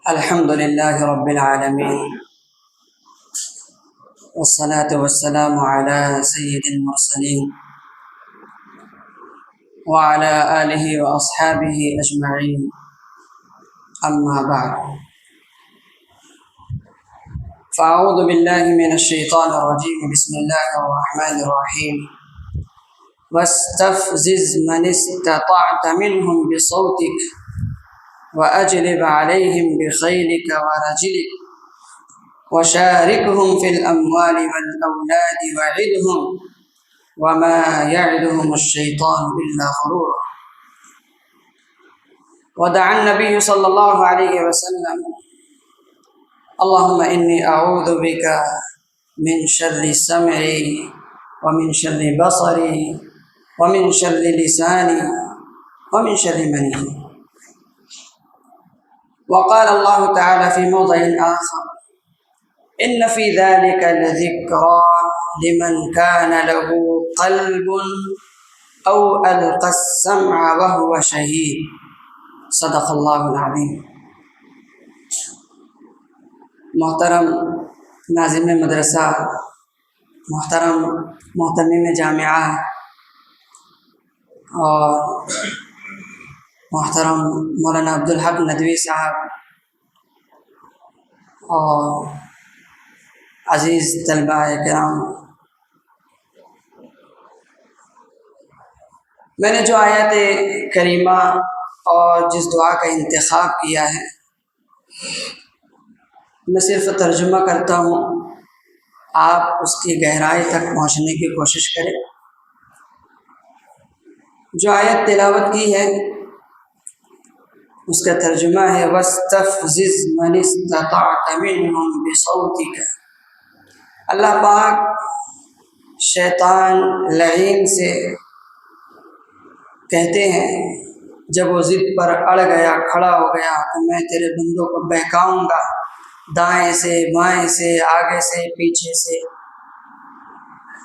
الحمد لله رب العالمين، والصلاة والسلام على سيد المرسلين وعلى آله وأصحابه أجمعين، أما بعد، فأعوذ بالله من الشيطان الرجيم. بسم الله الرحمن الرحيم. واستفزز من استطعت منهم بصوتك وأجلب عليهم بخيلك ورجلك وشاركهم في الأموال والأولاد وعدهم وما يعدهم الشيطان إلا غرورا. ودعا النبي صلى الله عليه وسلم: اللهم إني أعوذ بك من شر سمعي ومن شر بصري ومن شر لساني ومن شر مني. وقال الله تعالى في موضع آخر: إن في ذلك لذكرى لمن كان له قلب أو ألقى السمع وهو شهيد. صدق اللہ العظیم. محترم ناظم مدرسہ، محترم محتمم جامعہ اور محترم مولانا عبدالحق ندوی صاحب اور عزیز طلباء کرام، میں نے جو آیت کریمہ اور جس دعا کا انتخاب کیا ہے، میں صرف ترجمہ کرتا ہوں، آپ اس کی گہرائی تک پہنچنے کی کوشش کریں. جو آیت تلاوت کی ہے اس کا ترجمہ ہے: وَاسْتَفْزِزْ مَنِ اسْتَطَعْتَ مِنْهُمْ بِصَوْتِكَ. اللہ پاک شیطان لعین سے کہتے ہیں جب وہ ضد پر اڑ گیا، کھڑا ہو گیا، تو میں تیرے بندوں کو بہکاؤں گا، دائیں سے بائیں سے، آگے سے پیچھے سے.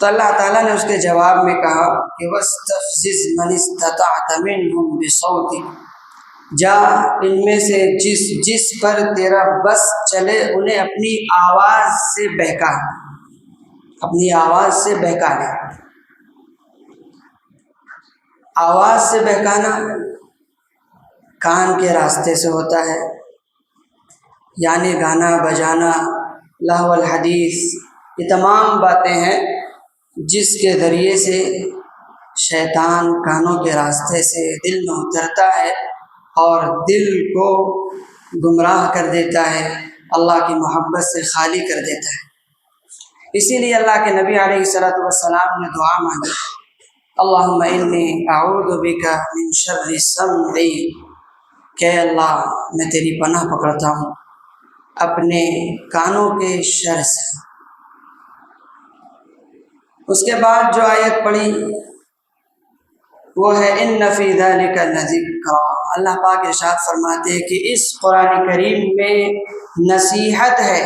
تو اللہ تعالیٰ نے اس کے جواب میں کہا کہ وَاسْتَفْزِزْ مَنِ اسْتَطَعْتَ مِنْهُمْ بِصَوْتِكَ. جا ان میں سے جس پر تیرا بس چلے انہیں اپنی آواز سے بہکا، اپنی آواز سے بہکا لے. آواز سے بہکانا کان کے راستے سے ہوتا ہے، یعنی گانا بجانا، لہو الحدیث، یہ تمام باتیں ہیں جس کے ذریعے سے شیطان کانوں کے راستے سے دل میں اترتا ہے اور دل کو گمراہ کر دیتا ہے، اللہ کی محبت سے خالی کر دیتا ہے. اسی لیے اللہ کے نبی علیہ الصلوۃ والسلام نے دعا مانگی: اللہم انی اعوذ بک من شر سمعی، کہ اللہ میں تیری پناہ پکڑتا ہوں اپنے کانوں کے شر سے. اس کے بعد جو آیت پڑھی وہ ہے ان فی ذلک لذکریٰ. اللہ پاک ارشاد فرماتے ہیں کہ اس قرآن کریم میں نصیحت ہے.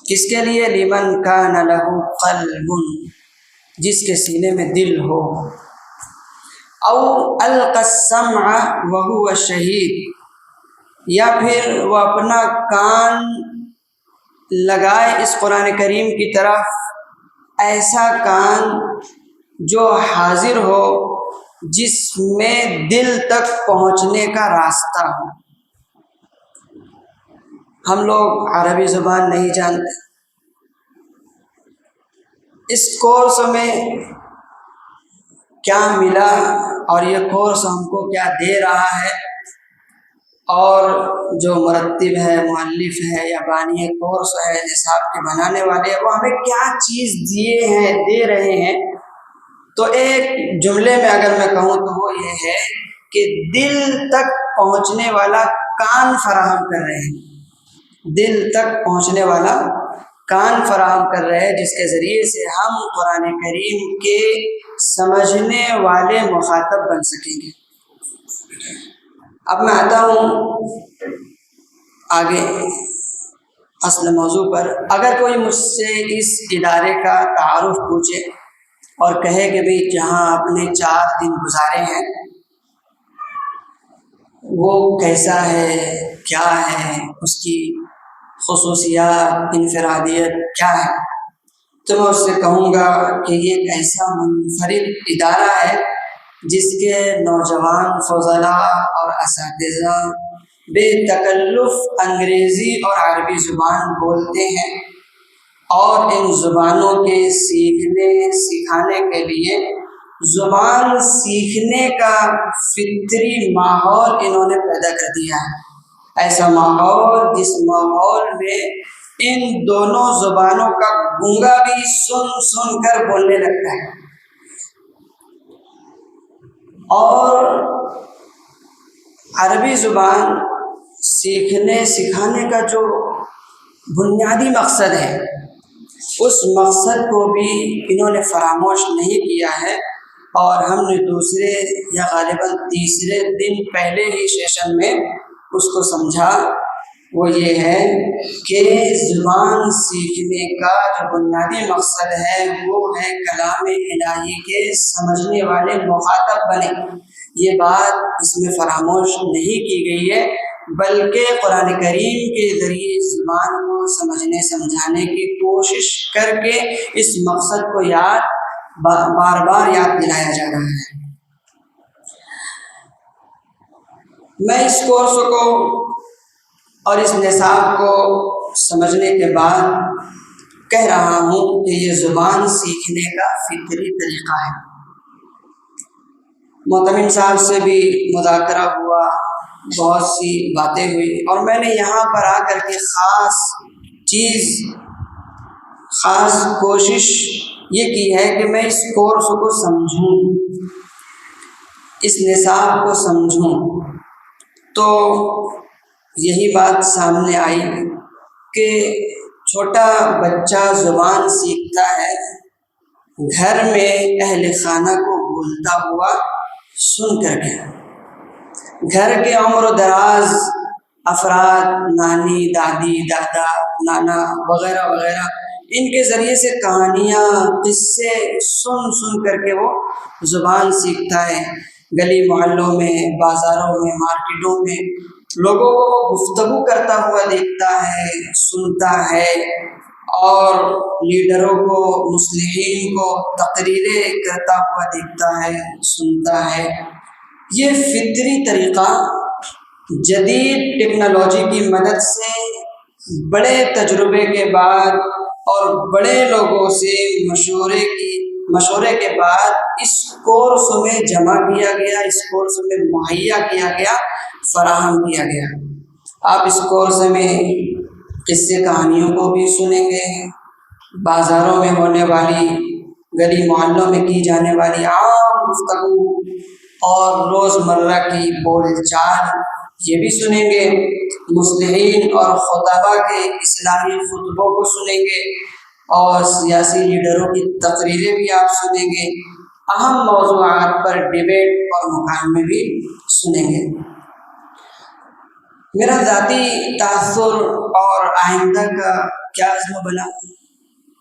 کس کے لیے؟ لمن کان لہ قلب، جس کے سینے میں دل ہو. او القی السمع وہو شہید، یا پھر وہ اپنا کان لگائے اس قرآن کریم کی طرف، ایسا کان جو حاضر ہو، جس میں دل تک پہنچنے کا راستہ ہو. ہم لوگ عربی زبان نہیں جانتے، اس کورس میں کیا ملا اور یہ کورس ہم کو کیا دے رہا ہے، اور جو مرتب ہے، مؤلف ہے یا بانی کورس ہے، نصاب کے بنانے والے ہیں، وہ ہمیں کیا چیز دیے ہیں، دے رہے ہیں. تو ایک جملے میں اگر میں کہوں تو وہ یہ ہے کہ دل تک پہنچنے والا کان فراہم کر رہے ہیں، دل تک پہنچنے والا کان فراہم کر رہے ہیں، جس کے ذریعے سے ہم قرآن کریم کے سمجھنے والے مخاطب بن سکیں گے. اب میں آتا ہوں آگے اصل موضوع پر. اگر کوئی مجھ سے اس ادارے کا تعارف پوچھے اور کہے کہ بھئی جہاں آپ نے 4 دن گزارے ہیں وہ کیسا ہے، کیا ہے، اس کی خصوصیات، انفرادیت کیا ہے، تو میں اس سے کہوں گا کہ یہ ایک ایسا منفرد ادارہ ہے جس کے نوجوان فضلاء اور اساتذہ بے تکلف انگریزی اور عربی زبان بولتے ہیں، اور ان زبانوں کے سیکھنے سکھانے کے لیے زبان سیکھنے کا فطری ماحول انہوں نے پیدا کر دیا ہے۔ ایسا ماحول جس ماحول میں ان دونوں زبانوں کا گونگا بھی سن سن کر بولنے لگتا ہے، اور عربی زبان سیکھنے سکھانے کا جو بنیادی مقصد ہے، اس مقصد کو بھی انہوں نے فراموش نہیں کیا ہے، اور ہم نے دوسرے یا غالباً تیسرے دن پہلے ہی سیشن میں اس کو سمجھا۔ وہ یہ ہے کہ زبان سیکھنے کا جو بنیادی مقصد ہے وہ ہے کلام الہی کے سمجھنے والے مخاطب بنے۔ یہ بات اس میں فراموش نہیں کی گئی ہے، بلکہ قرآن کریم کے ذریعے زبان کو سمجھنے سمجھانے کی کوشش کر کے اس مقصد کو بار بار یاد دلایا جا رہا ہے۔ میں اس کورس کو اور اس نصاب کو سمجھنے کے بعد کہہ رہا ہوں کہ یہ زبان سیکھنے کا فطری طریقہ ہے۔ معتمد صاحب سے بھی مذاکرہ ہوا، بہت سی باتیں ہوئی، اور میں نے یہاں پر آ کر کے خاص کوشش یہ کی ہے کہ میں اس کورس کو سمجھوں، اس نصاب کو سمجھوں۔ تو یہی بات سامنے آئی کہ چھوٹا بچہ زبان سیکھتا ہے گھر میں اہل خانہ کو بولتا ہوا سن کر کے۔ گھر کے عمر و دراز افراد، نانی، دادی، دادا، نانا وغیرہ وغیرہ، ان کے ذریعے سے کہانیاں، قصے سن کر کے وہ زبان سیکھتا ہے۔ گلی محلوں میں، بازاروں میں، مارکیٹوں میں لوگوں کو گفتگو کرتا ہوا دیکھتا ہے، سنتا ہے، اور لیڈروں کو، مصلحین کو تقریریں کرتا ہوا دیکھتا ہے، سنتا ہے۔ یہ فطری طریقہ جدید ٹیکنالوجی کی مدد سے بڑے تجربے کے بعد اور بڑے لوگوں سے مشورے کے بعد اس کورس میں جمع کیا گیا، اس کورس میں مہیا کیا گیا، فراہم کیا گیا۔ آپ اس کورس میں قصے کہانیوں کو بھی سنیں گے، بازاروں میں ہونے والی، گلی محلوں میں کی جانے والی عام گفتگو اور روزمرہ کی بول چال یہ بھی سنیں گے، مصلحین اور خطباء کے اصلاحی خطبوں کو سنیں گے، اور سیاسی لیڈروں کی تقریریں بھی آپ سنیں گے، اہم موضوعات پر ڈیبیٹ اور مکالمے بھی سنیں گے۔ میرا ذاتی تاثر اور آئندہ کا کیا عزم بنا،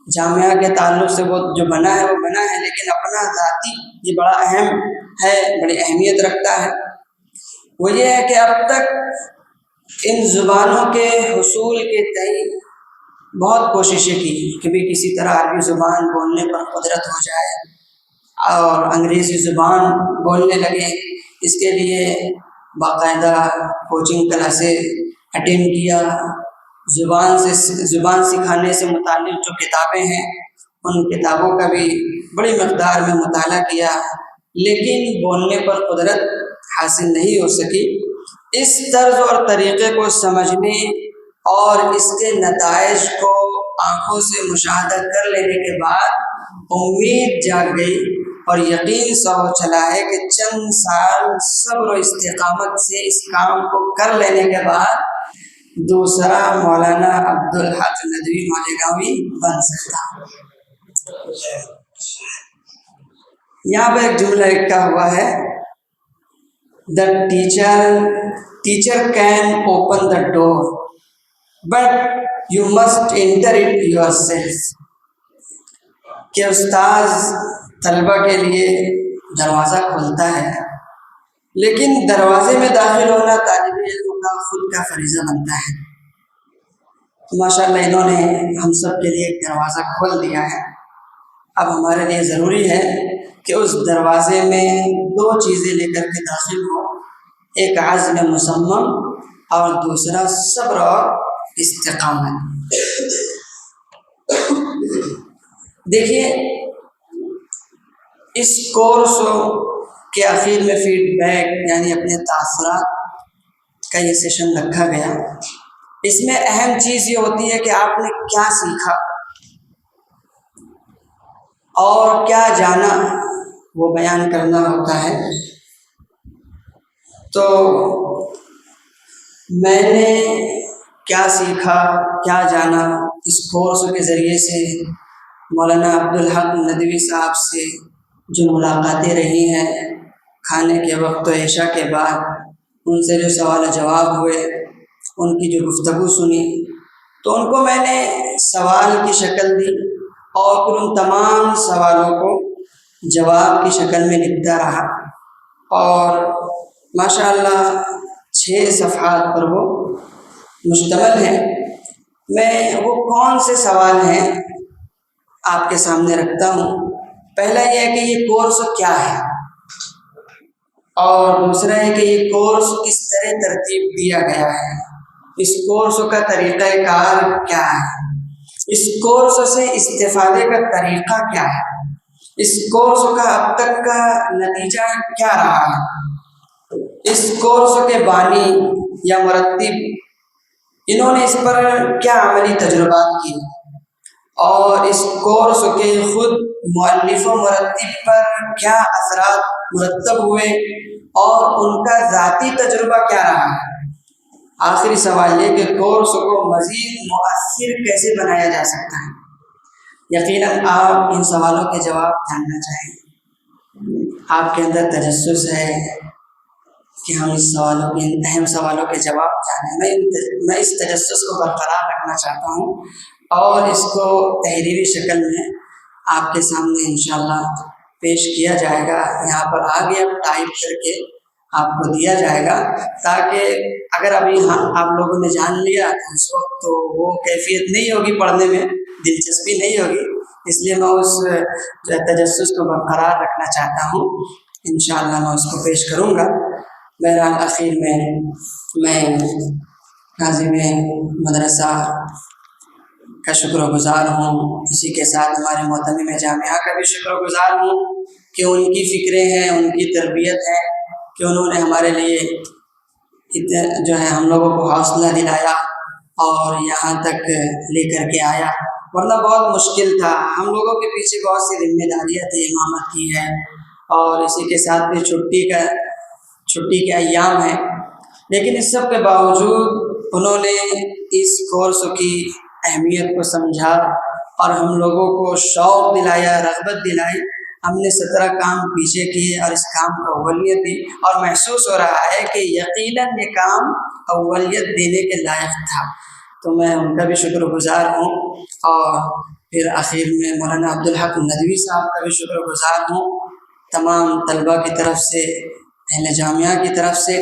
جامعہ کے تعلق سے وہ جو بنا ہے وہ بنا ہے، لیکن اپنا ذاتی یہ بڑا اہم ہے، بڑی اہمیت رکھتا ہے۔ وہ یہ ہے کہ اب تک ان زبانوں کے حصول کے تئیں بہت کوششیں کی کہ بھی کسی طرح عربی زبان بولنے پر قدرت ہو جائے اور انگریزی زبان بولنے لگے۔ اس کے لیے باقاعدہ کوچنگ کلاسیں اٹینڈ کیا، زبان سکھانے سے متعلق جو کتابیں ہیں ان کتابوں کا بھی بڑی مقدار میں مطالعہ کیا، لیکن بولنے پر قدرت حاصل نہیں ہو سکی۔ اس طرز اور طریقے کو سمجھنے اور اس کے نتائج کو آنکھوں سے مشاہدہ کر لینے کے بعد امید جاگ گئی اور یقین سا ہو چلا ہے کہ چند سال صبر و استقامت سے اس کام کو کر لینے کے بعد دوسرا مولانا عبدالحق ندوی مالیگاوی بن سکتا۔ یہاں پہ ایک جملہ لکھا ہوا ہے، The teacher can open the door, but you must enter it yourself۔ کہ استاذ طلبہ کے لیے دروازہ کھولتا ہے، لیکن دروازے میں داخل ہونا طالب علم کا خود کا فریضہ بنتا ہے۔ تو ماشاءاللہ انہوں نے ہم سب کے لیے ایک دروازہ کھول دیا ہے۔ اب ہمارے لیے ضروری ہے کہ اس دروازے میں دو چیزیں لے کر کے داخل ہوں، ایک عزم مصمم اور دوسرا صبر اور استقامت۔ دیکھیے، اس کورس کے آخر میں فیڈ بیک یعنی اپنے تاثرات کا یہ سیشن رکھا گیا۔ اس میں اہم چیز یہ ہوتی ہے کہ آپ نے کیا سیکھا اور کیا جانا، وہ بیان کرنا ہوتا ہے۔ تو میں نے کیا سیکھا، کیا جانا، اس کورس کے ذریعے سے مولانا عبدالحق ندوی صاحب سے جو ملاقاتیں رہی ہیں کھانے کے وقت و عشاء کے بعد، ان سے جو سوال و جواب ہوئے، ان کی جو گفتگو سنی، تو ان کو میں نے سوال کی شکل دی اور پھر ان تمام سوالوں کو جواب کی شکل میں لکھتا رہا، اور ماشاءاللہ 6 صفحات پر وہ مشتمل ہے۔ میں وہ کون سے سوال ہیں آپ کے سامنے رکھتا ہوں۔ پہلا یہ ہے کہ یہ کورس کیا ہے، اور دوسرا ہے کہ یہ کورس کس طرح ترتیب دیا گیا ہے، اس کورس کا طریقہ کار کیا ہے، اس کورس سے استفادے کا طریقہ کیا ہے، اس کورس کا اب تک کا نتیجہ کیا رہا ہے، اس کورس کے بانی یا مرتب انہوں نے اس پر کیا عملی تجربات کیے، اور اس کورس کے خود مؤلف و مرتب پر کیا اثرات مرتب ہوئے اور ان کا ذاتی تجربہ کیا رہا ہے۔ آخری سوال یہ کہ کورس کو مزید مؤثر کیسے بنایا جا سکتا ہے۔ یقیناً آپ ان سوالوں کے جواب جاننا چاہیں گے، آپ کے اندر تجسس ہے کہ ہم اس سوالوں کے اہم سوالوں کے جواب جانیں۔ میں اس تجسس کو برقرار رکھنا چاہتا ہوں اور اس کو تحریری شکل میں آپ کے سامنے انشاءاللہ پیش کیا جائے گا۔ یہاں پر آگے اب ٹائپ کر کے آپ کو دیا جائے گا، تاکہ اگر ابھی آپ لوگوں نے جان لیا تو اس وقت تو وہ کیفیت نہیں ہوگی، پڑھنے میں دلچسپی نہیں ہوگی، اس لیے میں اس تجسس کو برقرار رکھنا چاہتا ہوں۔ انشاءاللہ میں اس کو پیش کروں گا۔ بہرحال اخیر میں ناظم مدرسہ کا شکر گزار ہوں، اسی کے ساتھ ہمارے معتمم جامعہ کا بھی شکر گزار ہوں کہ ان کی فکریں ہیں، ان کی تربیت ہے کہ انہوں نے ہمارے لیے جو ہے ہم لوگوں کو حوصلہ دلایا اور یہاں تک لے کر کے آیا، ورنہ بہت مشکل تھا۔ ہم لوگوں کے پیچھے بہت سی ذمہ داریاں تھیں، امامت کی ہے، اور اسی کے ساتھ بھی چھٹی کے ایام ہیں، لیکن اس سب کے باوجود انہوں نے اس کورس کی اہمیت کو سمجھا اور ہم لوگوں کو شوق دلایا، رغبت دلائی۔ ہم نے 17 کام پیچھے کیے اور اس کام کو اولویت دی، اور محسوس ہو رہا ہے کہ یقیناً یہ کام اولویت دینے کے لائق تھا۔ تو میں ان کا بھی شکر گزار ہوں، اور پھر آخر میں مولانا عبدالحق ندوی صاحب کا بھی شکر گزار ہوں، تمام طلباء کی طرف سے، اہل جامعہ کی طرف سے،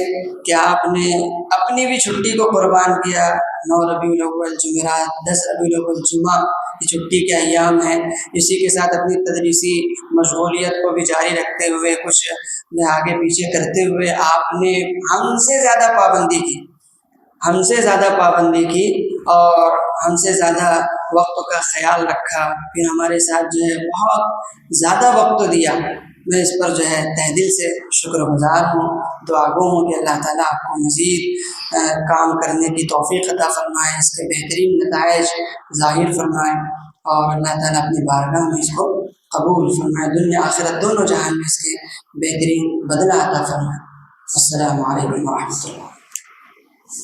کہ آپ نے اپنی بھی چھٹی کو قربان کیا۔ 9 ربیع الاول جمعرات، 10 ربیع الاول جمعہ یہ چھٹی کے ایام ہیں، اسی کے ساتھ اپنی تدریسی مشغولیت کو بھی جاری رکھتے ہوئے، کچھ آگے پیچھے کرتے ہوئے آپ نے ہم سے زیادہ پابندی کی اور ہم سے زیادہ وقت کا خیال رکھا، پھر ہمارے ساتھ جو ہے بہت زیادہ وقت دیا۔ میں اس پر جو ہے تہ دل سے شکر گزار ہوں، دعا گو ہوں کہ اللہ تعالیٰ آپ کو مزید کام کرنے کی توفیق عطا فرمائے، اس کے بہترین نتائج ظاہر فرمائے، اور اللہ تعالیٰ اپنی بارگاہ میں اس کو قبول فرمائے، دنیا آخرت دونوں جہان میں اس کے بہترین بدلہ عطا فرمائے۔ السلام علیکم ورحمۃ اللہ۔